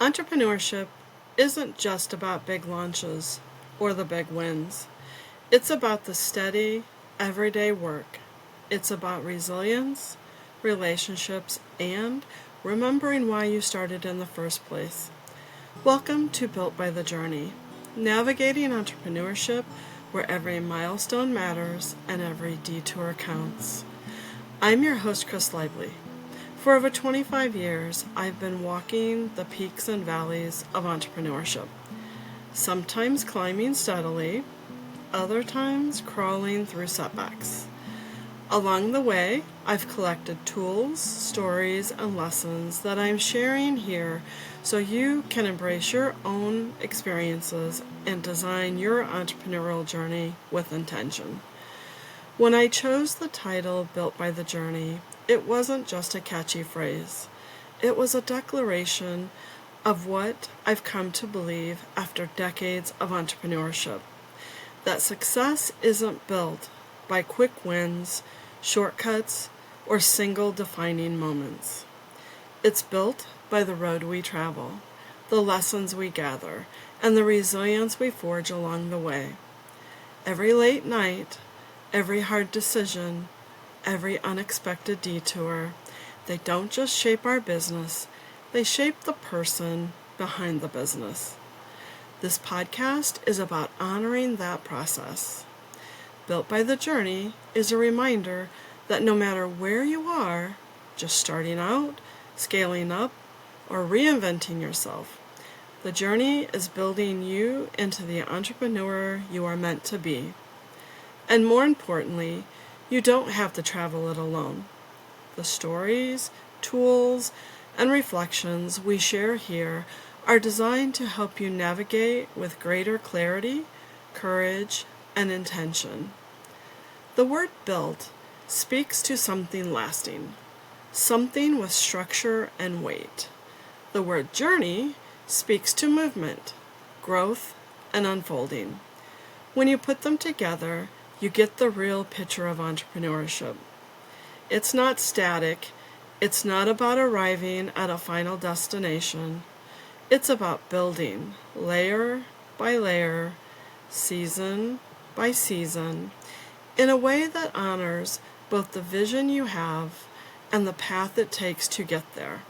Entrepreneurship isn't just about big launches or the big wins. It's about the steady, everyday work. It's about resilience, relationships, and remembering why you started in the first place. Welcome to Built by the Journey, navigating entrepreneurship where every milestone matters and every detour counts. I'm your host, Chris Lively. For over 25 years, I've been walking the peaks and valleys of entrepreneurship, sometimes climbing steadily, other times crawling through setbacks. Along the way, I've collected tools, stories, and lessons that I'm sharing here so you can embrace your own experiences and design your entrepreneurial journey with intention. When I chose the title Built by the Journey, it wasn't just a catchy phrase. It was a declaration of what I've come to believe after decades of entrepreneurship. That success isn't built by quick wins, shortcuts, or single defining moments. It's built by the road we travel, the lessons we gather, and the resilience we forge along the way. Every late night, every hard decision, every unexpected detour, they don't just shape our business, they shape the person behind the business. This podcast is about honoring that process. Built by the Journey is a reminder that no matter where you are, just starting out, scaling up, or reinventing yourself, the journey is building you into the entrepreneur you are meant to be. And more importantly, you don't have to travel it alone. The stories, tools, and reflections we share here are designed to help you navigate with greater clarity, courage, and intention. The word built speaks to something lasting, something with structure and weight. The word journey speaks to movement, growth, and unfolding. When you put them together, you get the real picture of entrepreneurship. It's not static. It's not about arriving at a final destination. It's about building layer by layer, season by season, in a way that honors both the vision you have and the path it takes to get there.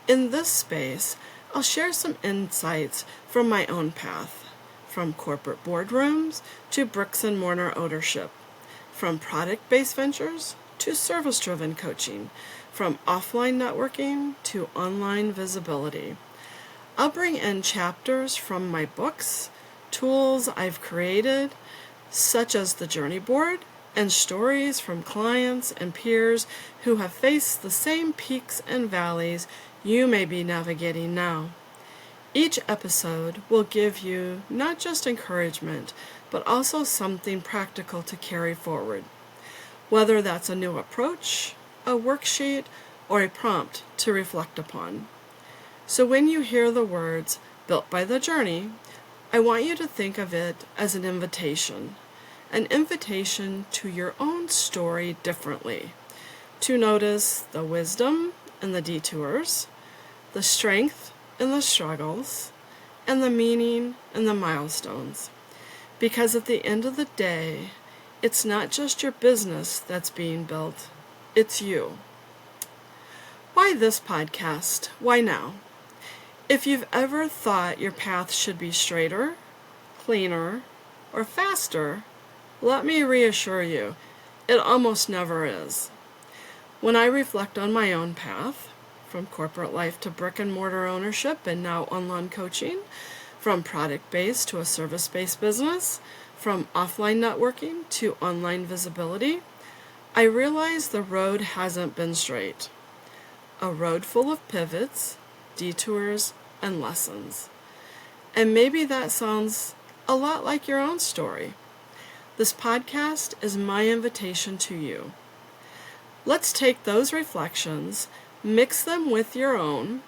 In this space, I'll share some insights from my own path. From corporate boardrooms to bricks and mortar ownership, from product-based ventures to service-driven coaching, from offline networking to online visibility. I'll bring in chapters from my books, tools I've created, such as the Journey Board, and stories from clients and peers who have faced the same peaks and valleys you may be navigating now. Each episode will give you not just encouragement, but also something practical to carry forward, whether that's a new approach, a worksheet, or a prompt to reflect upon. So when you hear the words Built by the Journey, I want you to think of it as an invitation to your own story differently, to notice the wisdom and the detours, the strength and the struggles, and the meaning and the milestones. Because at the end of the day, it's not just your business that's being built, it's you. Why this podcast? Why now? If you've ever thought your path should be straighter, cleaner, or faster, let me reassure you, it almost never is. When I reflect on my own path, from corporate life to brick and mortar ownership and now online coaching, from product-based to a service-based business, from offline networking to online visibility, I realize the road hasn't been straight. A road full of pivots, detours, and lessons. And maybe that sounds a lot like your own story. This podcast is my invitation to you. Let's take those reflections, mix them with your own,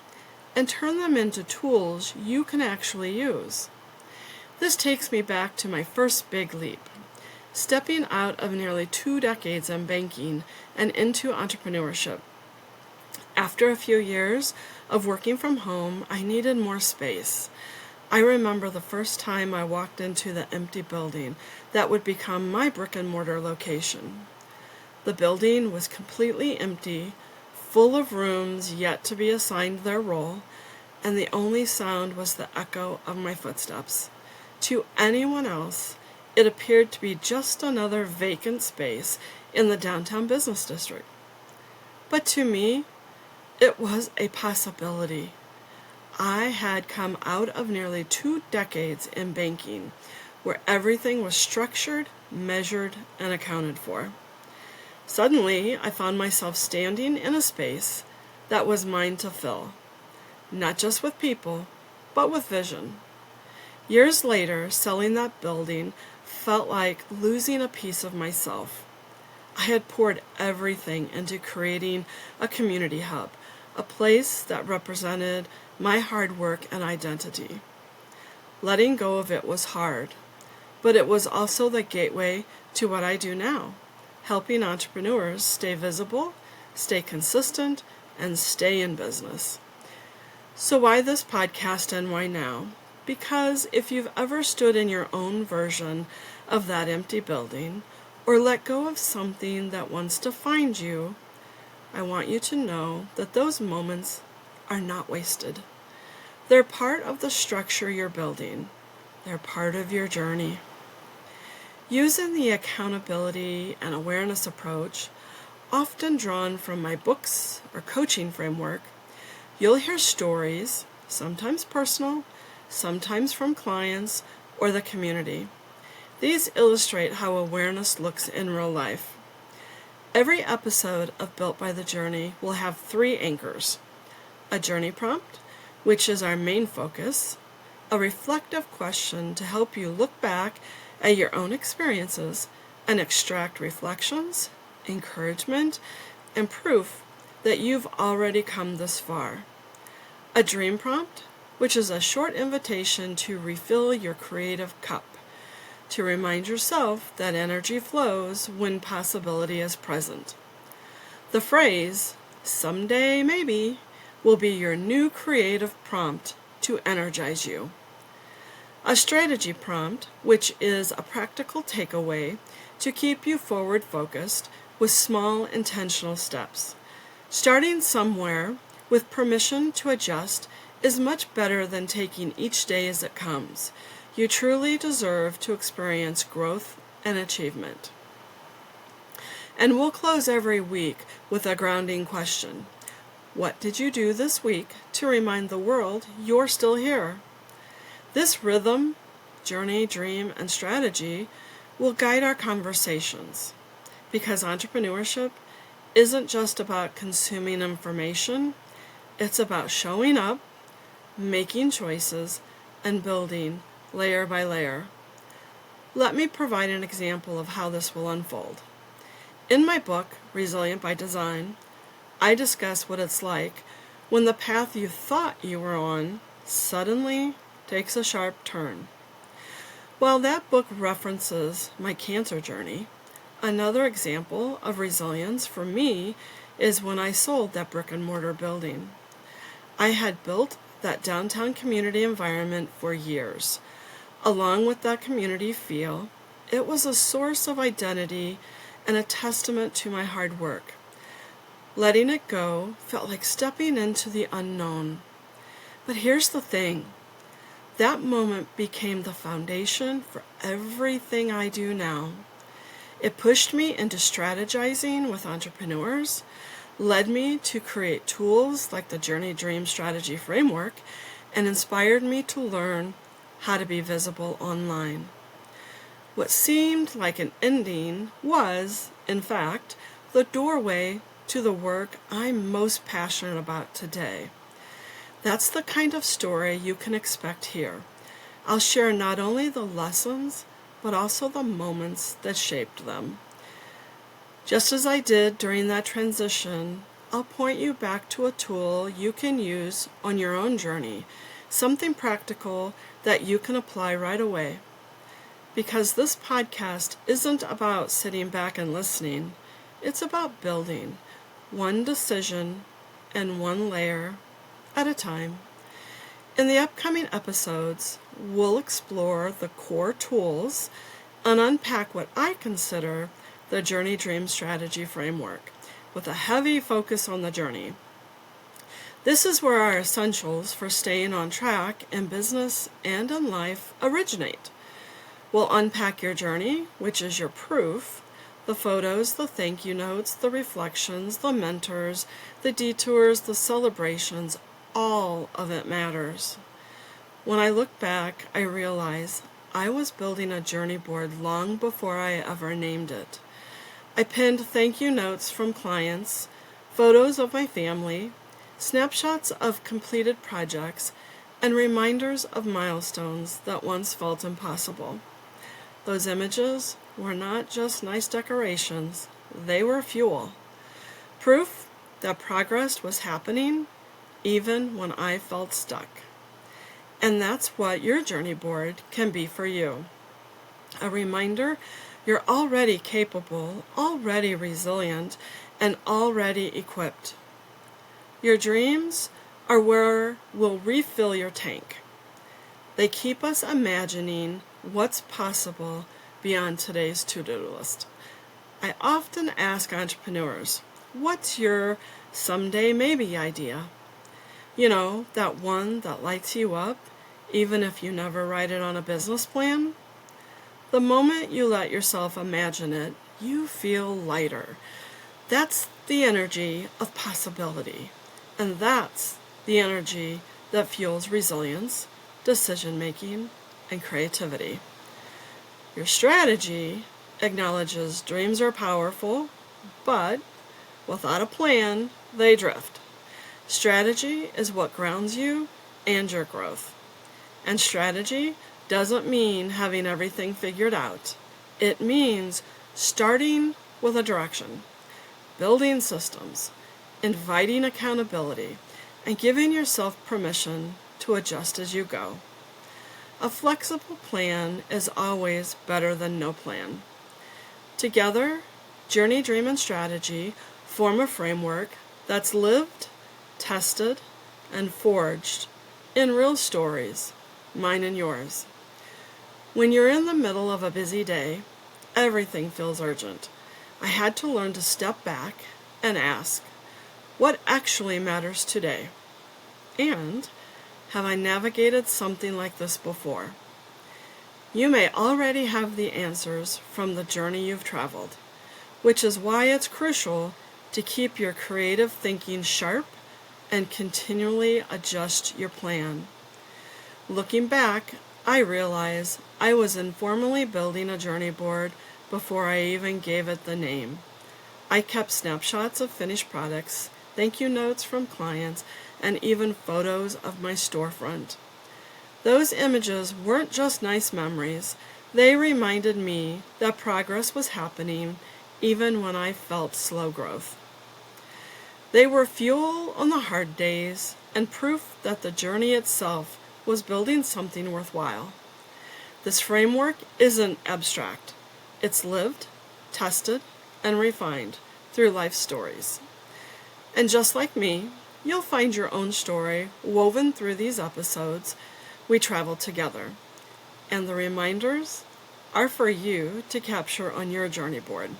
and turn them into tools you can actually use. This takes me back to my first big leap, stepping out of nearly 2 decades in banking and into entrepreneurship. After a few years of working from home, I needed more space. I remember the first time I walked into the empty building that would become my brick and mortar location. The building was completely empty, full of rooms yet to be assigned their role, and the only sound was the echo of my footsteps. To anyone else, it appeared to be just another vacant space in the downtown business district. But to me, it was a possibility. I had come out of nearly 2 decades in banking, where everything was structured, measured, and accounted for. Suddenly, I found myself standing in a space that was mine to fill, not just with people, but with vision. Years later, selling that building felt like losing a piece of myself. I had poured everything into creating a community hub, a place that represented my hard work and identity. Letting go of it was hard, but it was also the gateway to what I do now, helping entrepreneurs stay visible, stay consistent, and stay in business. So why this podcast and why now? Because if you've ever stood in your own version of that empty building or let go of something that once defined you, I want you to know that those moments are not wasted. They're part of the structure you're building. They're part of your journey. Using the accountability and awareness approach, often drawn from my books or coaching framework, you'll hear stories, sometimes personal, sometimes from clients or the community. These illustrate how awareness looks in real life. Every episode of Built by the Journey will have 3 anchors: a journey prompt, which is our main focus, a reflective question to help you look back at your own experiences and extract reflections, encouragement, and proof that you've already come this far, a dream prompt, which is a short invitation to refill your creative cup, to remind yourself that energy flows when possibility is present. The phrase, "someday maybe," will be your new creative prompt to energize you. A strategy prompt, which is a practical takeaway to keep you forward focused with small intentional steps. Starting somewhere with permission to adjust is much better than taking each day as it comes. You truly deserve to experience growth and achievement. And we'll close every week with a grounding question. What did you do this week to remind the world you're still here? This rhythm, journey, dream, and strategy will guide our conversations, because entrepreneurship isn't just about consuming information, it's about showing up, making choices, and building layer by layer. Let me provide an example of how this will unfold. In my book, Resilient by Design, I discuss what it's like when the path you thought you were on suddenly takes a sharp turn. While that book references my cancer journey, another example of resilience for me is when I sold that brick and mortar building. I had built that downtown community environment for years. Along with that community feel, it was a source of identity and a testament to my hard work. Letting it go felt like stepping into the unknown. But here's the thing. That moment became the foundation for everything I do now. It pushed me into strategizing with entrepreneurs, led me to create tools like the Journey Dream Strategy Framework, and inspired me to learn how to be visible online. What seemed like an ending was, in fact, the doorway to the work I'm most passionate about today. That's the kind of story you can expect here. I'll share not only the lessons, but also the moments that shaped them. Just as I did during that transition, I'll point you back to a tool you can use on your own journey, something practical that you can apply right away. Because this podcast isn't about sitting back and listening, it's about building, one decision and one layer at a time. In the upcoming episodes, we'll explore the core tools and unpack what I consider the Journey Dream Strategy framework, with a heavy focus on the journey. This is where our essentials for staying on track in business and in life originate. We'll unpack your journey, which is your proof, the photos, the thank you notes, the reflections, the mentors, the detours, the celebrations, all of it matters. When I look back, I realize I was building a journey board long before I ever named it. I pinned thank you notes from clients, photos of my family, snapshots of completed projects, and reminders of milestones that once felt impossible. Those images were not just nice decorations, they were fuel. Proof that progress was happening even when I felt stuck. And that's what your journey board can be for you. A reminder you're already capable, already resilient, and already equipped. Your dreams are where we'll refill your tank. They keep us imagining what's possible beyond today's to-do list. I often ask entrepreneurs, what's your someday maybe idea? You know, that one that lights you up, even if you never write it on a business plan? The moment you let yourself imagine it, you feel lighter. That's the energy of possibility. And that's the energy that fuels resilience, decision-making, and creativity. Your strategy acknowledges dreams are powerful, but without a plan, they drift. Strategy is what grounds you and your growth. And strategy doesn't mean having everything figured out. It means starting with a direction, building systems, inviting accountability, and giving yourself permission to adjust as you go. A flexible plan is always better than no plan. Together, Journey, Dream, and Strategy form a framework that's lived, tested, and forged in real stories, mine and yours. When you're in the middle of a busy day, everything feels urgent. I had to learn to step back and ask, what actually matters today? And have I navigated something like this before? You may already have the answers from the journey you've traveled, which is why it's crucial to keep your creative thinking sharp and continually adjust your plan. Looking back, I realize I was informally building a journey board before I even gave it the name. I kept snapshots of finished products, thank you notes from clients, and even photos of my storefront. Those images weren't just nice memories, they reminded me that progress was happening even when I felt slow growth. They were fuel on the hard days and proof that the journey itself was building something worthwhile. This framework isn't abstract. It's lived, tested, and refined through life stories. And just like me, you'll find your own story woven through these episodes. We travel together. And the reminders are for you to capture on your journey board.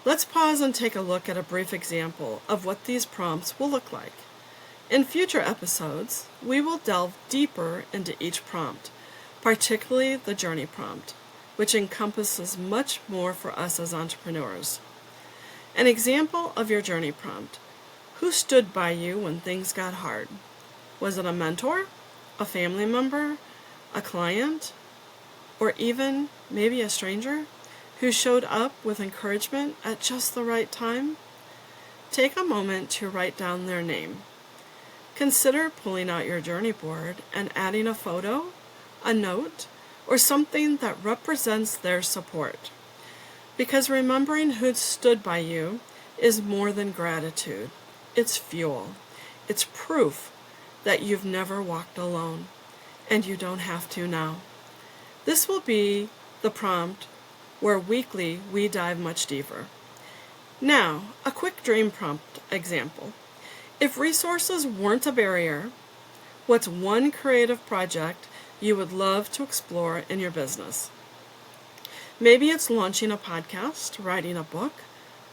Let's pause and take a look at a brief example of what these prompts will look like. In future episodes, we will delve deeper into each prompt, particularly the journey prompt, which encompasses much more for us as entrepreneurs. An example of your journey prompt. Who stood by you when things got hard? Was it a mentor, a family member, a client, or even maybe a stranger who showed up with encouragement at just the right time? Take a moment to write down their name. Consider pulling out your journey board and adding a photo, a note, or something that represents their support. Because remembering who stood by you is more than gratitude. It's fuel. It's proof that you've never walked alone, and you don't have to now. This will be the prompt where weekly we dive much deeper. Now, a quick dream prompt example. If resources weren't a barrier, what's one creative project you would love to explore in your business? Maybe it's launching a podcast, writing a book,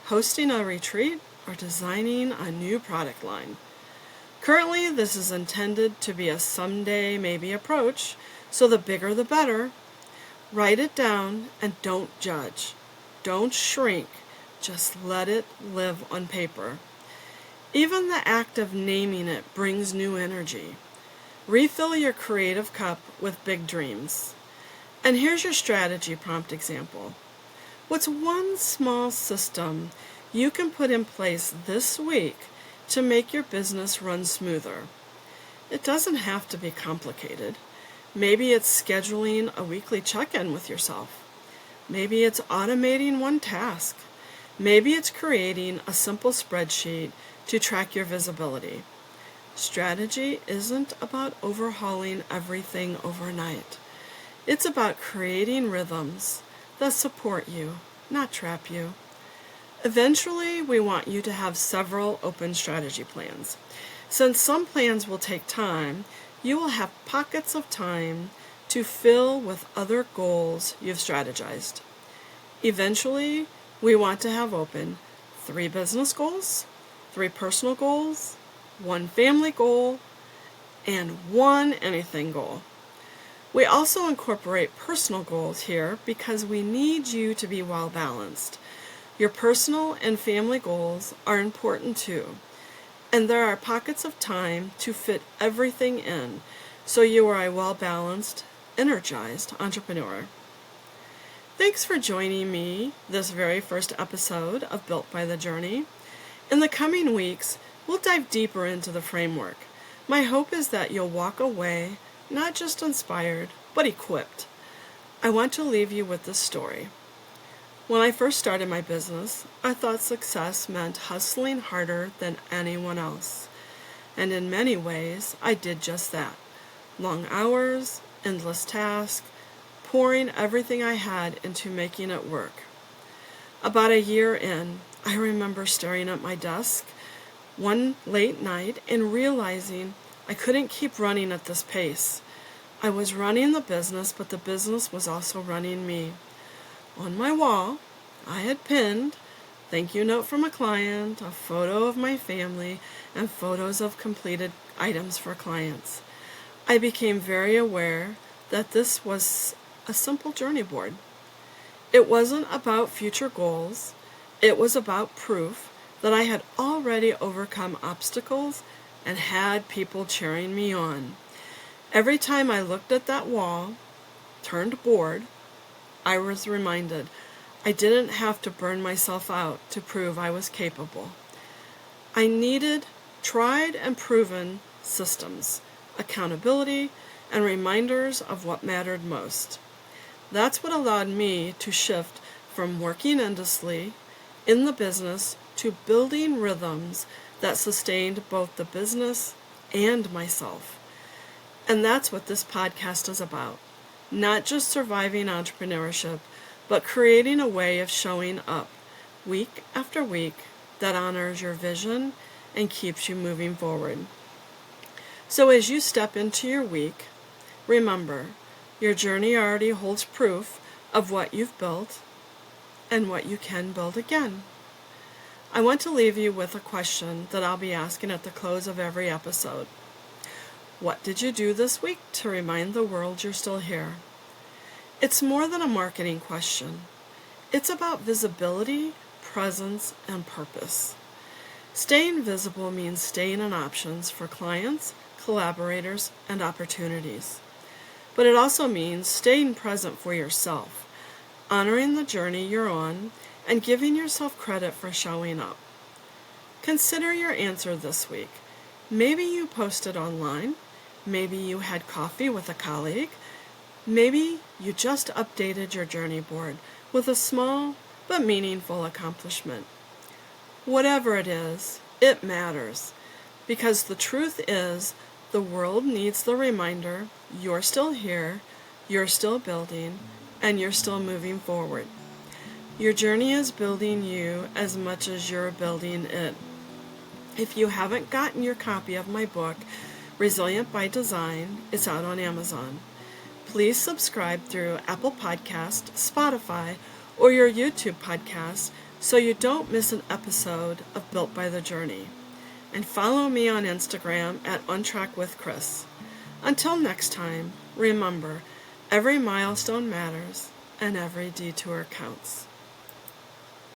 hosting a retreat, or designing a new product line. Currently, this is intended to be a someday maybe approach, so the bigger the better. Write it down and don't judge. Don't shrink. Just let it live on paper. Even the act of naming it brings new energy. Refill your creative cup with big dreams. And here's your strategy prompt example. What's one small system you can put in place this week to make your business run smoother? It doesn't have to be complicated. Maybe it's scheduling a weekly check-in with yourself. Maybe it's automating one task. Maybe it's creating a simple spreadsheet to track your visibility. Strategy isn't about overhauling everything overnight. It's about creating rhythms that support you, not trap you. Eventually, we want you to have several open strategy plans. Since some plans will take time, you will have pockets of time to fill with other goals you've strategized. Eventually, we want to have open 3 business goals, 3 personal goals, 1 family goal, and 1 anything goal. We also incorporate personal goals here because we need you to be well balanced. Your personal and family goals are important too, and there are pockets of time to fit everything in, so you are a well-balanced, energized entrepreneur. Thanks for joining me this very first episode of Built by the Journey. In the coming weeks, we'll dive deeper into the framework. My hope is that you'll walk away not just inspired, but equipped. I want to leave you with this story. When I first started my business, I thought success meant hustling harder than anyone else. And in many ways, I did just that. Long hours, endless tasks, pouring everything I had into making it work. About a year in, I remember staring at my desk one late night and realizing I couldn't keep running at this pace. I was running the business, but the business was also running me. On my wall, I had pinned thank you note from a client, a photo of my family, and photos of completed items for clients. I became very aware that this was a simple journey board. It wasn't about future goals. It was about proof that I had already overcome obstacles and had people cheering me on. Every time I looked at that wall, turned board, I was reminded I didn't have to burn myself out to prove I was capable. I needed tried and proven systems, accountability, and reminders of what mattered most. That's what allowed me to shift from working endlessly in the business to building rhythms that sustained both the business and myself. And that's what this podcast is about. Not just surviving entrepreneurship, but creating a way of showing up week after week that honors your vision and keeps you moving forward. So as you step into your week, remember, your journey already holds proof of what you've built and what you can build again. I want to leave you with a question that I'll be asking at the close of every episode. What did you do this week to remind the world you're still here? It's more than a marketing question. It's about visibility, presence, and purpose. Staying visible means staying in options for clients, collaborators, and opportunities. But it also means staying present for yourself, honoring the journey you're on, and giving yourself credit for showing up. Consider your answer this week. Maybe you posted online. Maybe you had coffee with a colleague. Maybe you just updated your journey board with a small but meaningful accomplishment. Whatever it is, it matters, because the truth is the world needs the reminder you're still here, you're still building, and you're still moving forward. Your journey is building you as much as you're building it. If you haven't gotten your copy of my book, Resilient by Design, it's out on Amazon. Please subscribe through Apple Podcast, Spotify, or your YouTube podcast so you don't miss an episode of Built by the Journey. And follow me on Instagram at OnTrackWithChris. Until next time, remember, every milestone matters and every detour counts.